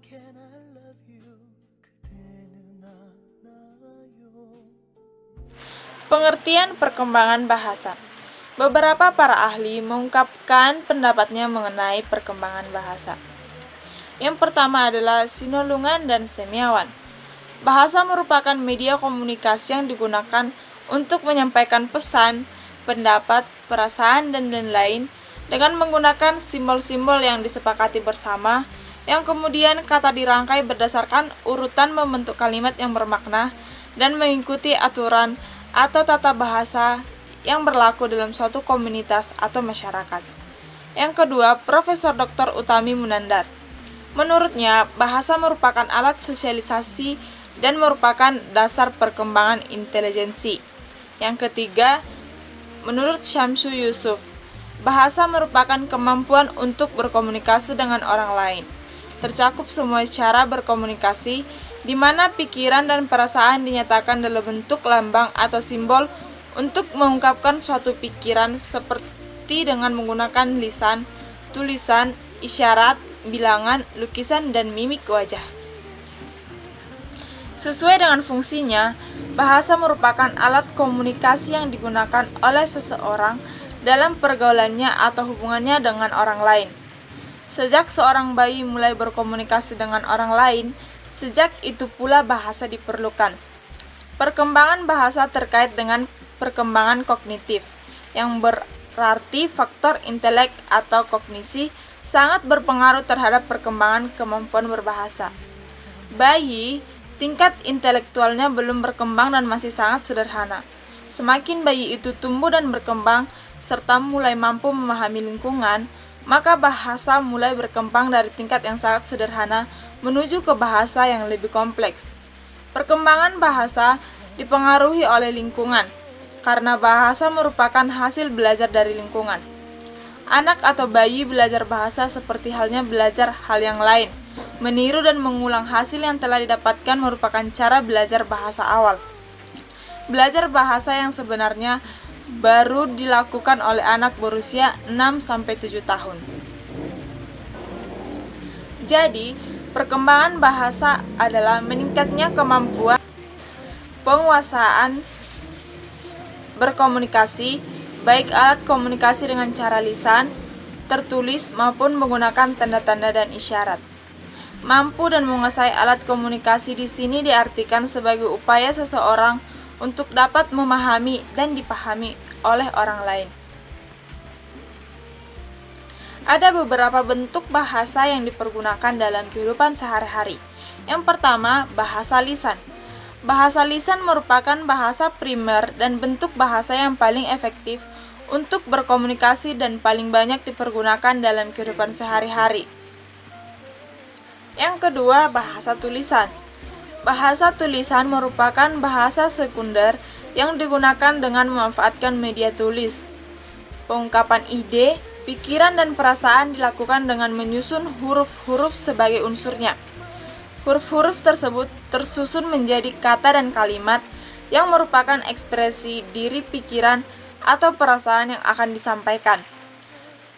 can I love you? 그대는 알아요. Pengertian perkembangan bahasa. Beberapa para ahli mengungkapkan pendapatnya mengenai perkembangan bahasa. Yang pertama adalah Sinolungan dan Semiawan. Bahasa merupakan media komunikasi yang digunakan untuk menyampaikan pesan, pendapat, perasaan, dan lain-lain dengan menggunakan simbol-simbol yang disepakati bersama, yang kemudian kata dirangkai berdasarkan urutan membentuk kalimat yang bermakna dan mengikuti aturan atau tata bahasa yang berlaku dalam suatu komunitas atau masyarakat. Yang kedua, Profesor Dr. Utami Munandar. Menurutnya, bahasa merupakan alat sosialisasi dan merupakan dasar perkembangan intelijensi. Yang ketiga, menurut Syamsu Yusuf, bahasa merupakan kemampuan untuk berkomunikasi dengan orang lain. Tercakup semua cara berkomunikasi, di mana pikiran dan perasaan dinyatakan dalam bentuk lambang atau simbol untuk mengungkapkan suatu pikiran seperti dengan menggunakan lisan, tulisan, isyarat, bilangan, lukisan, dan mimik wajah. Sesuai dengan fungsinya, bahasa merupakan alat komunikasi yang digunakan oleh seseorang dalam pergaulannya atau hubungannya dengan orang lain. Sejak seorang bayi mulai berkomunikasi dengan orang lain, sejak itu pula bahasa diperlukan. Perkembangan bahasa terkait dengan perkembangan kognitif, yang berarti faktor intelek atau kognisi sangat berpengaruh terhadap perkembangan kemampuan berbahasa. Bayi, tingkat intelektualnya belum berkembang dan masih sangat sederhana. Semakin bayi itu tumbuh dan berkembang, serta mulai mampu memahami lingkungan, maka bahasa mulai berkembang dari tingkat yang sangat sederhana menuju ke bahasa yang lebih kompleks. Perkembangan bahasa dipengaruhi oleh lingkungan, karena bahasa merupakan hasil belajar dari lingkungan. Anak atau bayi belajar bahasa seperti halnya belajar hal yang lain. Meniru dan mengulang hasil yang telah didapatkan merupakan cara belajar bahasa awal. Belajar bahasa yang sebenarnya baru dilakukan oleh anak berusia 6-7 tahun. Jadi, perkembangan bahasa adalah meningkatnya kemampuan penguasaan berkomunikasi, baik alat komunikasi dengan cara lisan, tertulis maupun menggunakan tanda-tanda dan isyarat. Mampu dan menguasai alat komunikasi di sini diartikan sebagai upaya seseorang untuk dapat memahami dan dipahami oleh orang lain. Ada beberapa bentuk bahasa yang dipergunakan dalam kehidupan sehari-hari. Yang pertama, bahasa lisan. Bahasa lisan merupakan bahasa primer dan bentuk bahasa yang paling efektif untuk berkomunikasi dan paling banyak dipergunakan dalam kehidupan sehari-hari. Yang kedua, bahasa tulisan. Bahasa tulisan merupakan bahasa sekunder yang digunakan dengan memanfaatkan media tulis. Pengungkapan ide, pikiran, dan perasaan dilakukan dengan menyusun huruf-huruf sebagai unsurnya. Huruf-huruf tersebut tersusun menjadi kata dan kalimat yang merupakan ekspresi diri pikiran atau perasaan yang akan disampaikan.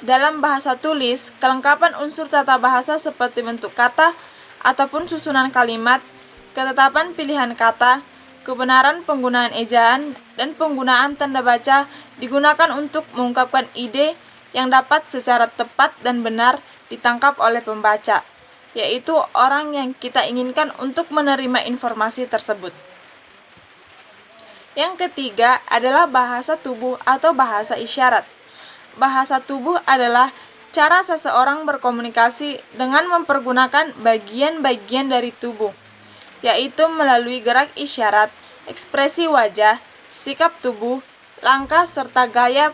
Dalam bahasa tulis, kelengkapan unsur tata bahasa seperti bentuk kata ataupun susunan kalimat, ketetapan pilihan kata, kebenaran penggunaan ejaan, dan penggunaan tanda baca digunakan untuk mengungkapkan ide yang dapat secara tepat dan benar ditangkap oleh pembaca, yaitu orang yang kita inginkan untuk menerima informasi tersebut. Yang ketiga adalah bahasa tubuh atau bahasa isyarat. Bahasa tubuh adalah cara seseorang berkomunikasi dengan mempergunakan bagian-bagian dari tubuh, yaitu melalui gerak isyarat, ekspresi wajah, sikap tubuh, langkah, serta gaya.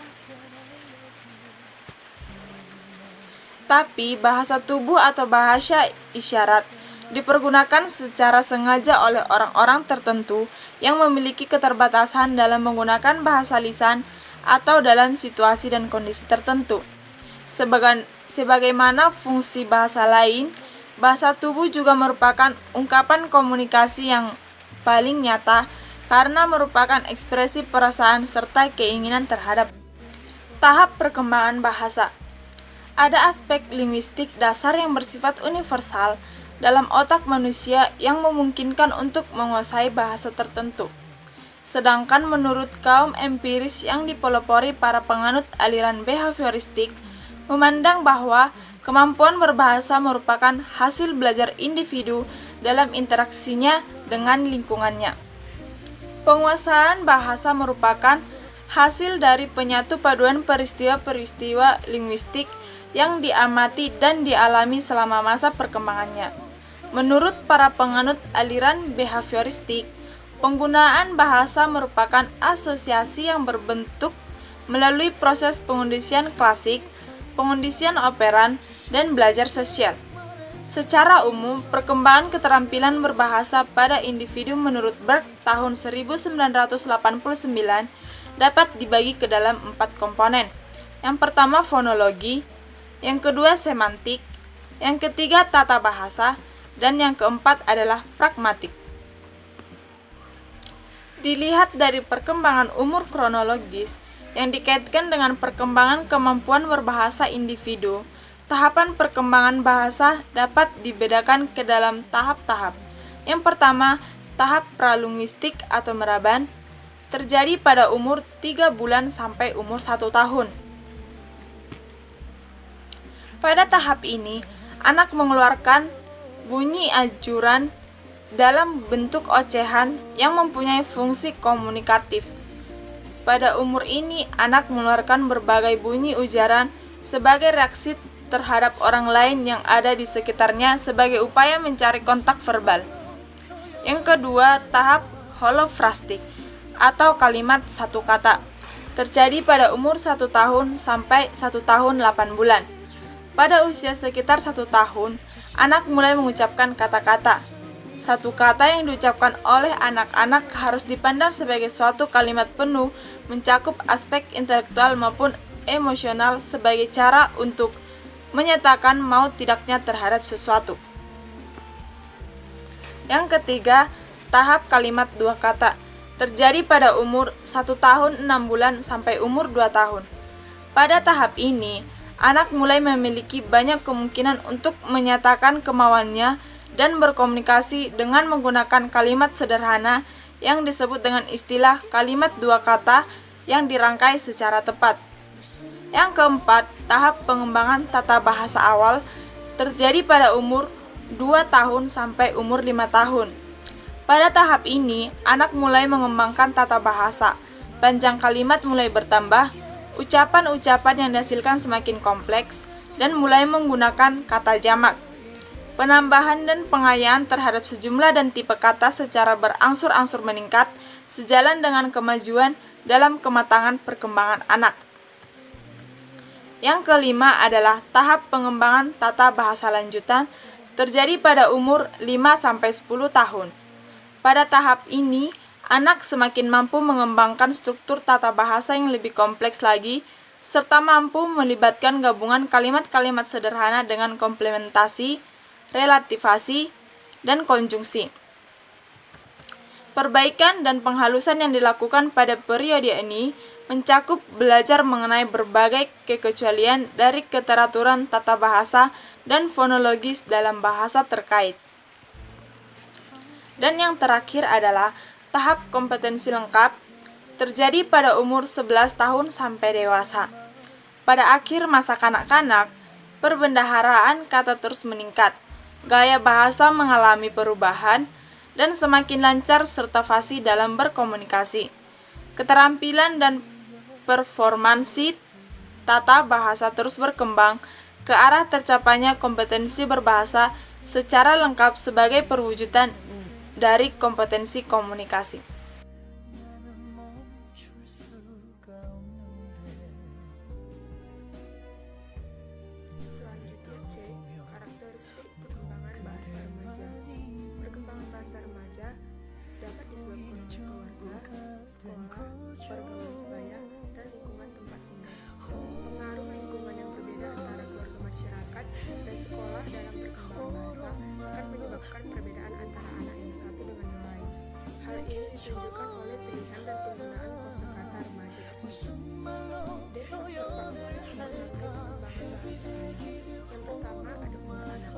Tapi bahasa tubuh atau bahasa isyarat dipergunakan secara sengaja oleh orang-orang tertentu yang memiliki keterbatasan dalam menggunakan bahasa lisan atau dalam situasi dan kondisi tertentu. Sebagaimana fungsi bahasa lain, bahasa tubuh juga merupakan ungkapan komunikasi yang paling nyata karena merupakan ekspresi perasaan serta keinginan terhadap tahap perkembangan bahasa. Ada aspek linguistik dasar yang bersifat universal. dalam otak manusia yang memungkinkan untuk menguasai bahasa tertentu. Sedangkan menurut kaum empiris yang dipelopori para penganut aliran behavioristik, memandang bahwa kemampuan berbahasa merupakan hasil belajar individu dalam interaksinya dengan lingkungannya. Penguasaan bahasa merupakan hasil dari penyatu paduan peristiwa-peristiwa linguistik yang diamati dan dialami selama masa perkembangannya. Menurut para penganut aliran behavioristik, penggunaan bahasa merupakan asosiasi yang berbentuk melalui proses pengondisian klasik, pengondisian operan, dan belajar sosial. Secara umum, perkembangan keterampilan berbahasa pada individu menurut Berg tahun 1989 dapat dibagi ke dalam 4 komponen. Yang pertama fonologi, yang kedua semantik, yang ketiga tata bahasa, dan yang keempat adalah pragmatik. Dilihat dari perkembangan umur kronologis yang dikaitkan dengan perkembangan kemampuan berbahasa individu, tahapan perkembangan bahasa dapat dibedakan ke dalam tahap-tahap. Yang pertama, tahap pralinguistik atau meraban, terjadi pada umur 3 bulan sampai umur 1 tahun. Pada tahap ini, anak mengeluarkan bunyi ajuran dalam bentuk ocehan yang mempunyai fungsi komunikatif. Pada umur ini, anak mengeluarkan berbagai bunyi ujaran sebagai reaksi terhadap orang lain yang ada di sekitarnya sebagai upaya mencari kontak verbal. Yang kedua, tahap holofrastik atau kalimat satu kata, terjadi pada umur 1 tahun sampai 1 tahun 8 bulan. Pada usia sekitar 1 tahun, anak mulai mengucapkan kata-kata. Satu kata yang diucapkan oleh anak-anak harus dipandang sebagai suatu kalimat penuh, mencakup aspek intelektual maupun emosional sebagai cara untuk menyatakan mau tidaknya terhadap sesuatu. Yang ketiga, tahap kalimat 2 kata, terjadi pada umur 1 tahun 6 bulan sampai umur 2 tahun. Pada tahap ini, anak mulai memiliki banyak kemungkinan untuk menyatakan kemauannya dan berkomunikasi dengan menggunakan kalimat sederhana yang disebut dengan istilah kalimat 2 kata yang dirangkai secara tepat. Yang keempat, tahap pengembangan tata bahasa awal terjadi pada umur 2 tahun sampai umur 5 tahun. Pada tahap ini, anak mulai mengembangkan tata bahasa. Panjang kalimat mulai bertambah, ucapan-ucapan yang dihasilkan semakin kompleks, dan mulai menggunakan kata jamak. Penambahan dan pengayaan terhadap sejumlah dan tipe kata secara berangsur-angsur meningkat sejalan dengan kemajuan dalam kematangan perkembangan anak. Yang kelima adalah tahap pengembangan tata bahasa lanjutan terjadi pada umur 5-10 tahun. Pada tahap ini, anak semakin mampu mengembangkan struktur tata bahasa yang lebih kompleks lagi, serta mampu melibatkan gabungan kalimat-kalimat sederhana dengan komplementasi, relativasi, dan konjungsi. Perbaikan dan penghalusan yang dilakukan pada periode ini mencakup belajar mengenai berbagai kekecualian dari keteraturan tata bahasa dan fonologis dalam bahasa terkait. Dan yang terakhir adalah tahap kompetensi lengkap, terjadi pada umur 11 tahun sampai dewasa. Pada akhir masa kanak-kanak, perbendaharaan kata terus meningkat, gaya bahasa mengalami perubahan, dan semakin lancar serta fasih dalam berkomunikasi. Keterampilan dan performansi tata bahasa terus berkembang ke arah tercapainya kompetensi berbahasa secara lengkap sebagai perwujudan dari kompetensi komunikasi. Selanjutnya C. Karakteristik perkembangan bahasa remaja. Perkembangan bahasa remaja dapat disebabkan oleh keluarga, sekolah, pergaulan sebaya, dan lingkungan tempat tinggal. Pengaruh lingkungan yang berbeda antara keluarga, masyarakat, dan sekolah dalam perkembangan bahasa akan menyebabkan perbedaan antara anak yang satu dengan yang lain. Hal ini ditunjukkan oleh pilihan dan penggunaan kosakata remaja tersebut. D. Faktor-faktor yang mempengaruhi perkembangan bahasa anak. Yang pertama ada umur anak.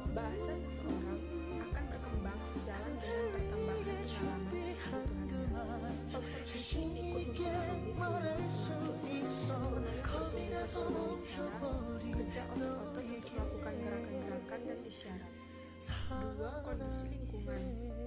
Bahasa bahasa seseorang akan berkembang sejalan dengan pertambahan pengalaman dan kebutuhannya. Faktor fisik ikut mempengaruhi sehubungan semakin sempurnanya pertumbuhan organ bicara, kerja otot-otot untuk melakukan gerakan-gerakan dan isyarat. 2. Kondisi lingkungan.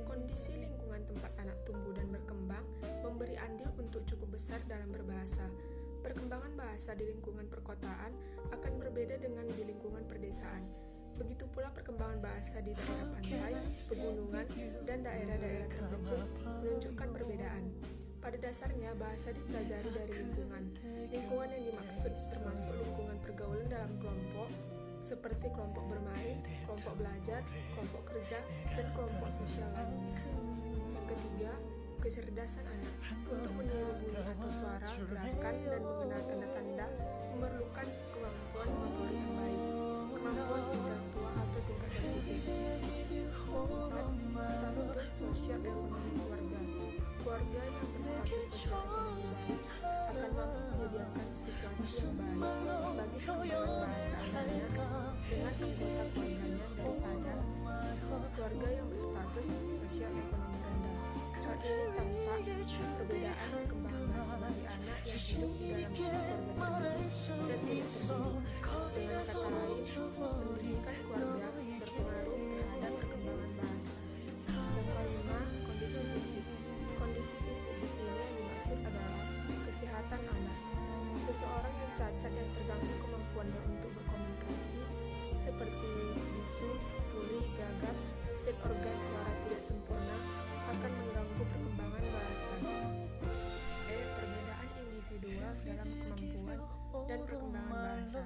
Kondisi lingkungan tempat anak tumbuh dan berkembang memberi andil untuk cukup besar dalam berbahasa. Perkembangan bahasa di lingkungan perkotaan akan berbeda dengan di lingkungan perdesaan. Begitu pula perkembangan bahasa di daerah pantai, pegunungan, dan daerah-daerah terpencil menunjukkan perbedaan. Pada dasarnya, bahasa dipelajari dari lingkungan. Lingkungan yang dimaksud termasuk lingkungan pergaulan dalam kelompok, seperti kelompok bermain, kelompok belajar, kelompok kerja, dan kelompok sosial lainnya. Yang ketiga, kecerdasan anak. Untuk meniru bunyi atau suara, gerakan, dan mengenal tanda-tanda memerlukan kemampuan motorik yang baik, kemampuan intelektual atau tingkat berpikir. 4. Status sosial ekonomi keluarga. Keluarga yang berstatus sosial ekonomi baik akan mampu menyediakan situasi yang baik bagi perkembangan bahasa anak-anak dengan anggota keluarganya daripada keluarga yang berstatus sosial ekonomi rendah. Hal ini tampak perbedaan perkembangan bahasa bagi anak yang hidup di dalam keluarga terdidik dan tidak terdidik. Dengan kata lain, pendidikan keluarga berpengaruh terhadap perkembangan bahasa. Yang kelima, kondisi fisik. Kondisi fisik di sini yang dimaksud adalah kesehatan anak. Seseorang yang cacat yang terganggu kemampuannya untuk berkomunikasi seperti bisu, tuli, gagap, dan organ suara tidak sempurna akan mengganggu perkembangan bahasa. Perbedaan individual dalam kemampuan dan perkembangan bahasa.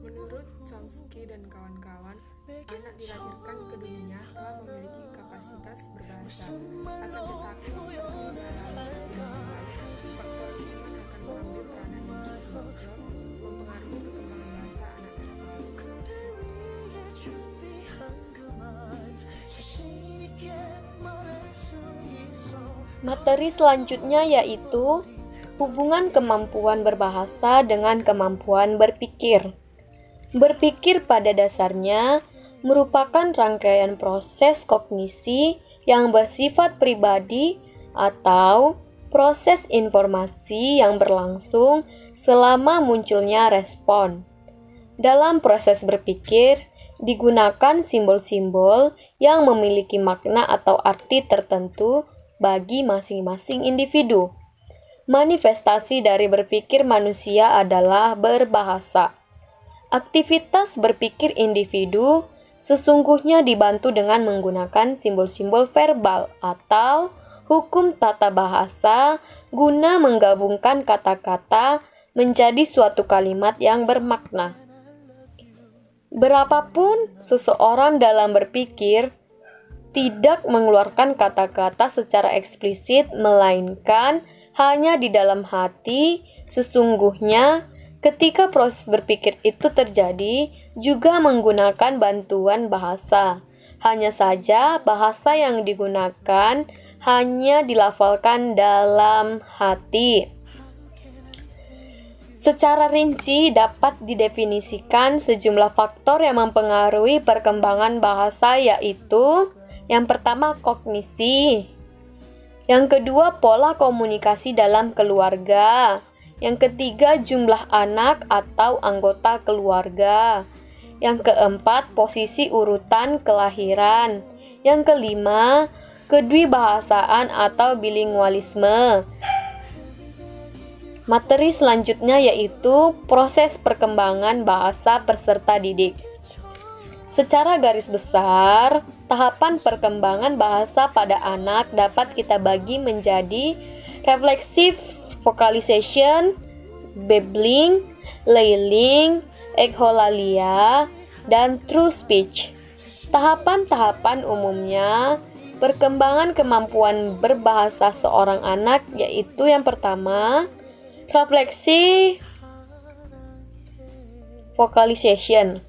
Menurut Chomsky dan kawan-kawan, anak dilahirkan ke dunia telah memiliki kapasitas berbahasa. Akan tetapi, seperti dalam bidang yang lain, faktor lingkungan akan mengambil peranan yang cukup menonjol mempengaruhi perkembangan bahasa anak tersebut. Materi selanjutnya yaitu hubungan kemampuan berbahasa dengan kemampuan berpikir. Berpikir pada dasarnya merupakan rangkaian proses kognisi yang bersifat pribadi atau proses informasi yang berlangsung selama munculnya respon. Dalam proses berpikir, digunakan simbol-simbol yang memiliki makna atau arti tertentu bagi masing-masing individu. Manifestasi dari berpikir manusia adalah berbahasa. Aktivitas berpikir individu sesungguhnya dibantu dengan menggunakan simbol-simbol verbal atau hukum tata bahasa guna menggabungkan kata-kata menjadi suatu kalimat yang bermakna. Berapapun seseorang dalam berpikir tidak mengeluarkan kata-kata secara eksplisit, melainkan hanya di dalam hati, sesungguhnya ketika proses berpikir itu terjadi juga menggunakan bantuan bahasa. Hanya saja bahasa yang digunakan hanya dilafalkan dalam hati. Secara rinci dapat didefinisikan sejumlah faktor yang mempengaruhi perkembangan bahasa, yaitu yang pertama kognisi, yang kedua pola komunikasi dalam keluarga, yang ketiga jumlah anak atau anggota keluarga, yang keempat posisi urutan kelahiran, yang kelima kedwibahasaan atau bilingualisme. Materi selanjutnya yaitu proses perkembangan bahasa peserta didik. Secara garis besar, tahapan perkembangan bahasa pada anak dapat kita bagi menjadi reflexive vocalization, babbling, layering, echolalia, dan true speech. Tahapan-tahapan umumnya perkembangan kemampuan berbahasa seorang anak yaitu yang pertama, refleksi vocalization.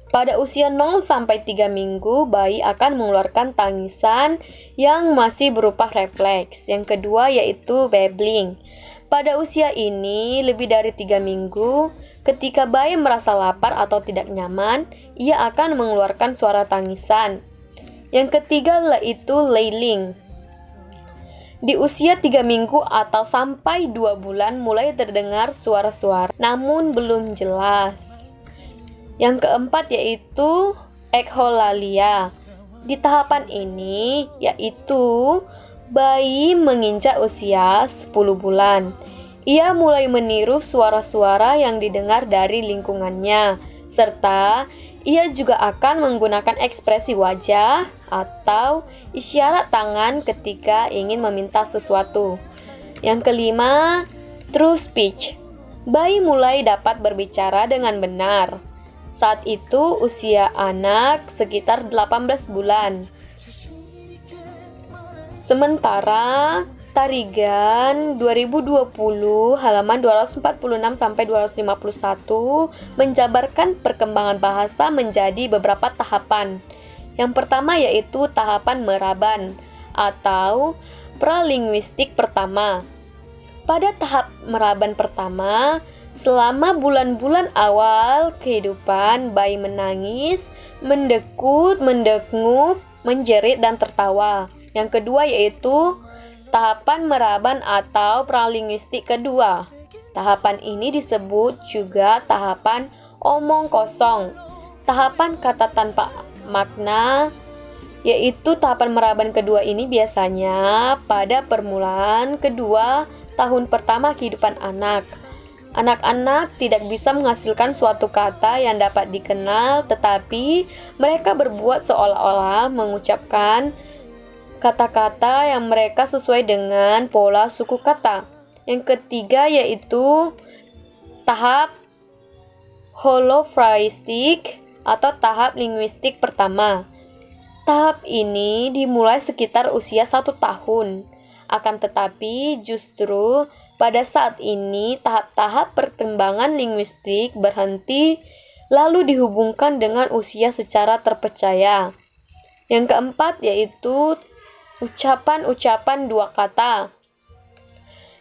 Pada usia 0-3 minggu, bayi akan mengeluarkan tangisan yang masih berupa refleks. Yang kedua yaitu babbling. Pada usia ini, lebih dari 3 minggu, ketika bayi merasa lapar atau tidak nyaman, ia akan mengeluarkan suara tangisan. Yang ketiga yaitu laying. Di usia 3 minggu atau sampai 2 bulan mulai terdengar suara-suara, namun belum jelas. Yang keempat yaitu echolalia. Di tahapan ini, yaitu bayi menginjak usia 10 bulan. Ia mulai meniru suara-suara yang didengar dari lingkungannya, serta ia juga akan menggunakan ekspresi wajah atau isyarat tangan ketika ingin meminta sesuatu. Yang kelima, true speech. Bayi mulai dapat berbicara dengan benar. Saat itu usia anak sekitar 18 bulan. Sementara Tarigan 2020 halaman 246 sampai 251 menjabarkan perkembangan bahasa menjadi beberapa tahapan. Yang pertama yaitu tahapan meraban atau pralinguistik pertama. Pada tahap meraban pertama, selama bulan-bulan awal kehidupan, bayi menangis, mendekut, mendengung, menjerit, dan tertawa. Yang kedua yaitu tahapan meraban atau pralinguistik kedua. Tahapan ini disebut juga tahapan omong kosong. Tahapan kata tanpa makna, yaitu tahapan meraban kedua ini biasanya pada permulaan kedua tahun pertama kehidupan anak. Anak-anak tidak bisa menghasilkan suatu kata yang dapat dikenal, tetapi mereka berbuat seolah-olah mengucapkan kata-kata yang mereka sesuai dengan pola suku kata. Yang ketiga yaitu tahap holofraistik atau tahap linguistik pertama. Tahap ini dimulai sekitar usia 1 tahun. Akan tetapi justru pada saat ini tahap-tahap perkembangan linguistik berhenti lalu dihubungkan dengan usia secara terpercaya. Yang keempat yaitu ucapan-ucapan dua kata.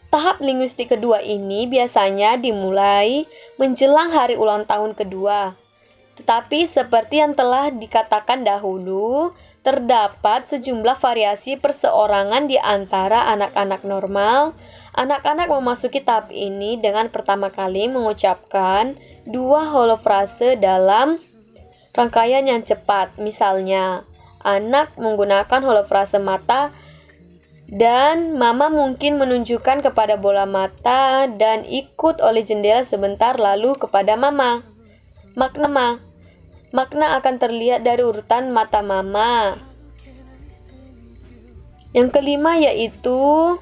Tahap linguistik kedua ini biasanya dimulai menjelang hari ulang tahun kedua. Tetapi seperti yang telah dikatakan dahulu, terdapat sejumlah variasi perseorangan di antara anak-anak normal. Anak-anak memasuki tahap ini dengan pertama kali mengucapkan 2 holofrase dalam rangkaian yang cepat. Misalnya, anak menggunakan holofrase mata dan mama mungkin menunjukkan kepada bola mata dan ikut oleh jendela sebentar lalu kepada mama. Makna akan terlihat dari urutan mata mama. Yang kelima yaitu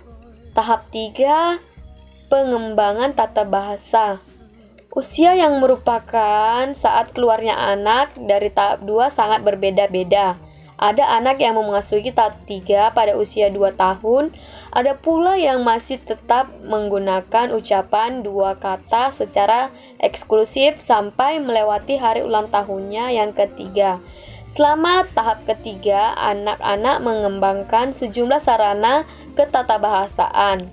tahap 3, pengembangan tata bahasa. Usia yang merupakan saat keluarnya anak dari tahap 2 sangat berbeda-beda. Ada anak yang memasuki tahap 3 pada usia 2 tahun, ada pula yang masih tetap menggunakan ucapan 2 kata secara eksklusif sampai melewati hari ulang tahunnya yang ketiga. Selama tahap ketiga, anak-anak mengembangkan sejumlah sarana ketatabahasaan.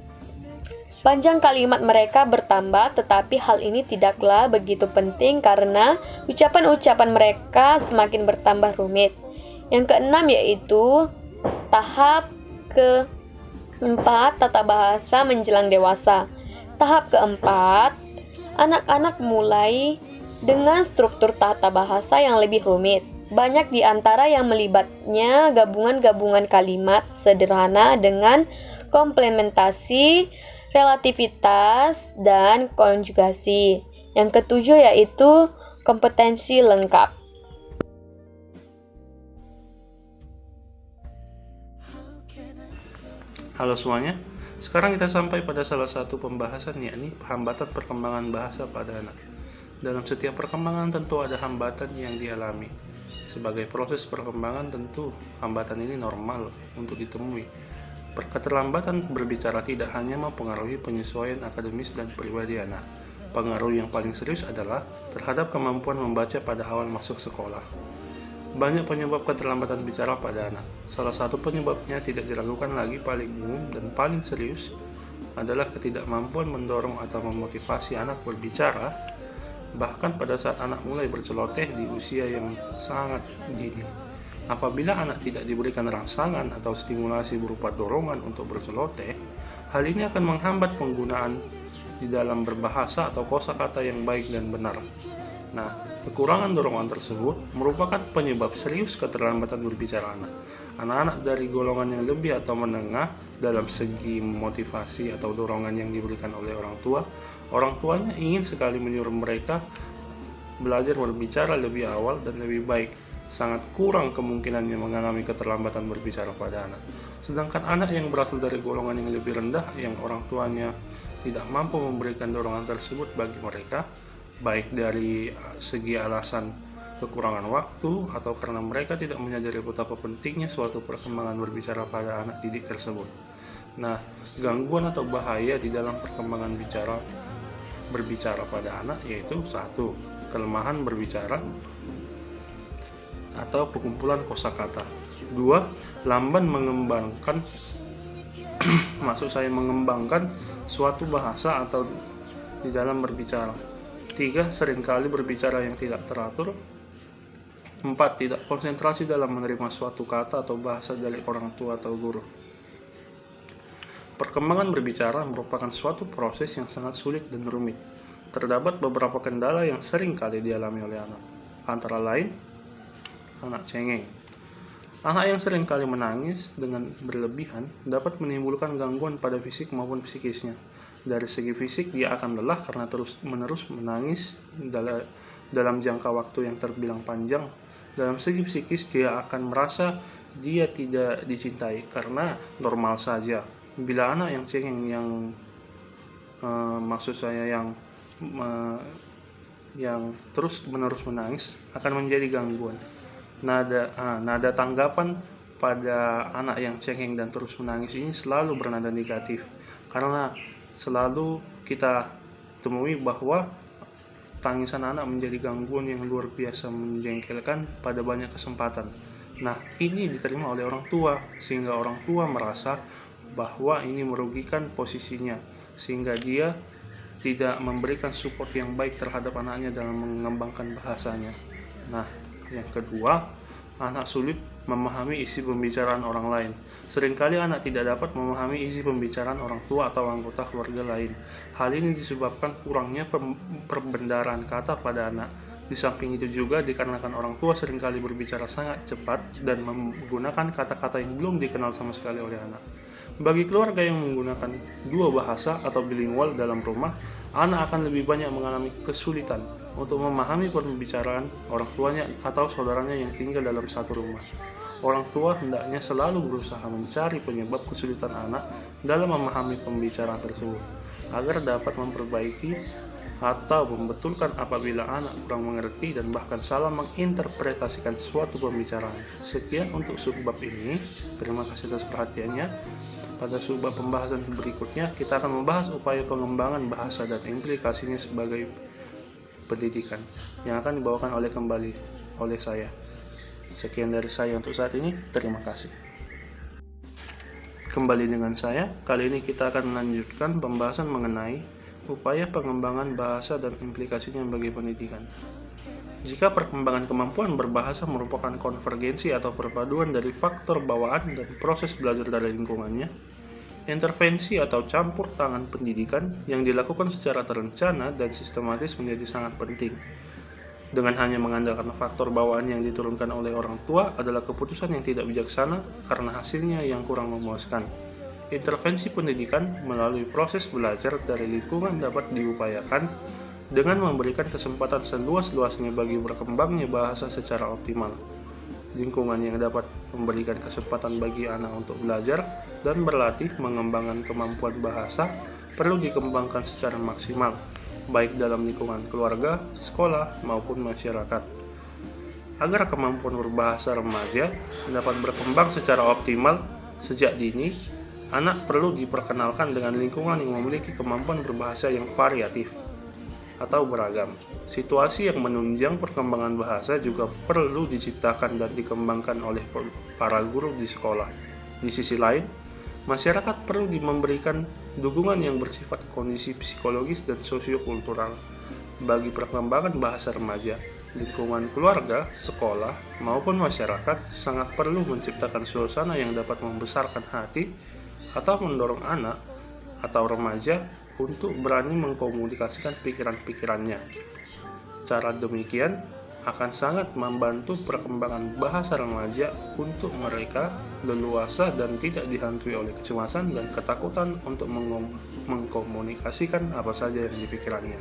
Panjang kalimat mereka bertambah, tetapi hal ini tidaklah begitu penting karena ucapan-ucapan mereka semakin bertambah rumit. Yang keenam yaitu tahap keempat, tata bahasa menjelang dewasa. Tahap keempat, anak-anak mulai dengan struktur tata bahasa yang lebih rumit. Banyak di antara yang melibatnya gabungan-gabungan kalimat sederhana dengan komplementasi, relativitas, dan konjugasi. Yang ketujuh yaitu kompetensi lengkap. Halo semuanya, sekarang kita sampai pada salah satu pembahasan yakni hambatan perkembangan bahasa pada anak. Dalam setiap perkembangan tentu ada hambatan yang dialami. Sebagai proses perkembangan tentu hambatan ini normal untuk ditemui. Keterlambatan berbicara tidak hanya mempengaruhi penyesuaian akademis dan pribadi anak. Pengaruh yang paling serius adalah terhadap kemampuan membaca pada awal masuk sekolah. Banyak penyebab keterlambatan bicara pada anak. Salah satu penyebabnya tidak diragukan lagi paling umum dan paling serius adalah ketidakmampuan mendorong atau memotivasi anak berbicara, bahkan pada saat anak mulai berceloteh di usia yang sangat dini. Apabila anak tidak diberikan rangsangan atau stimulasi berupa dorongan untuk berceloteh, hal ini akan menghambat penggunaan di dalam berbahasa atau kosakata yang baik dan benar. Nah, kekurangan dorongan tersebut merupakan penyebab serius keterlambatan berbicara anak. Anak-anak dari golongan yang lebih atau menengah dalam segi motivasi atau dorongan yang diberikan oleh orang tuanya ingin sekali menyuruh mereka belajar berbicara lebih awal dan lebih baik. Sangat kurang kemungkinannya mengalami keterlambatan berbicara pada anak. Sedangkan anak yang berasal dari golongan yang lebih rendah, yang orang tuanya tidak mampu memberikan dorongan tersebut bagi mereka, baik dari segi alasan kekurangan waktu atau karena mereka tidak menyadari betapa pentingnya suatu perkembangan berbicara pada anak didik tersebut. Nah, gangguan atau bahaya di dalam perkembangan berbicara pada anak yaitu 1. Kelemahan berbicara atau pengumpulan kosakata. 2. Lamban mengembangkan mengembangkan suatu bahasa atau di dalam berbicara. 3. Seringkali berbicara yang tidak teratur. 4. Tidak konsentrasi dalam menerima suatu kata atau bahasa dari orang tua atau guru. Perkembangan berbicara merupakan suatu proses yang sangat sulit dan rumit. Terdapat beberapa kendala yang sering kali dialami oleh anak, antara lain anak cengeng. Anak yang sering kali menangis dengan berlebihan dapat menimbulkan gangguan pada fisik maupun psikisnya. Dari segi fisik, dia akan lelah karena terus-menerus menangis dalam jangka waktu yang terbilang panjang. Dalam segi psikis, dia akan merasa dia tidak dicintai karena normal saja. Bila anak yang cengeng yang terus-menerus menangis akan menjadi gangguan. Nada tanggapan pada anak yang cengeng dan terus menangis ini selalu bernada negatif, karena selalu kita temui bahwa tangisan anak menjadi gangguan yang luar biasa menjengkelkan pada banyak kesempatan. Nah, ini diterima oleh orang tua, sehingga orang tua merasa bahwa ini merugikan posisinya, sehingga dia tidak memberikan support yang baik terhadap anaknya dalam mengembangkan bahasanya. Nah, yang kedua, anak sulit memahami isi pembicaraan orang lain. Seringkali anak tidak dapat memahami isi pembicaraan orang tua atau anggota keluarga lain. Hal ini disebabkan kurangnya perbendaharaan kata pada anak. Di samping itu juga dikarenakan orang tua seringkali berbicara sangat cepat dan menggunakan kata-kata yang belum dikenal sama sekali oleh anak. Bagi keluarga yang menggunakan dua bahasa atau bilingual dalam rumah, anak akan lebih banyak mengalami kesulitan untuk memahami pembicaraan orang tuanya atau saudaranya yang tinggal dalam satu rumah. Orang tua hendaknya selalu berusaha mencari penyebab kesulitan anak dalam memahami pembicaraan tersebut, agar dapat memperbaiki atau membetulkan apabila anak kurang mengerti dan bahkan salah menginterpretasikan suatu pembicaraan. Sekian untuk subbab ini. Terima kasih atas perhatiannya. Pada subbab pembahasan berikutnya, kita akan membahas upaya pengembangan bahasa dan implikasinya sebagai pendidikan yang akan dibawakan oleh saya. Sekian dari saya untuk saat ini. Terima kasih. Kembali dengan saya. Kali ini kita akan melanjutkan pembahasan mengenai upaya pengembangan bahasa dan implikasinya bagi pendidikan. Jika perkembangan kemampuan berbahasa merupakan konvergensi atau perpaduan dari faktor bawaan dan proses belajar dari lingkungannya, intervensi atau campur tangan pendidikan yang dilakukan secara terencana dan sistematis menjadi sangat penting. Dengan hanya mengandalkan faktor bawaan yang diturunkan oleh orang tua adalah keputusan yang tidak bijaksana karena hasilnya yang kurang memuaskan. Intervensi pendidikan melalui proses belajar dari lingkungan dapat diupayakan dengan memberikan kesempatan seluas-luasnya bagi berkembangnya bahasa secara optimal. Lingkungan yang dapat memberikan kesempatan bagi anak untuk belajar dan berlatih mengembangkan kemampuan bahasa perlu dikembangkan secara maksimal, baik dalam lingkungan keluarga, sekolah, maupun masyarakat. Agar kemampuan berbahasa remaja dapat berkembang secara optimal sejak dini, anak perlu diperkenalkan dengan lingkungan yang memiliki kemampuan berbahasa yang variatif atau beragam. Situasi yang menunjang perkembangan bahasa juga perlu diciptakan dan dikembangkan oleh para guru di sekolah. Di sisi lain, masyarakat perlu memberikan dukungan yang bersifat kondisi psikologis dan sosiokultural bagi perkembangan bahasa remaja. Lingkungan keluarga, sekolah, maupun masyarakat sangat perlu menciptakan suasana yang dapat membesarkan hati atau mendorong anak atau remaja untuk berani mengkomunikasikan pikiran-pikirannya. Cara demikian akan sangat membantu perkembangan bahasa remaja untuk mereka leluasa dan tidak dihantui oleh kecemasan dan ketakutan untuk mengkomunikasikan apa saja yang dipikirannya.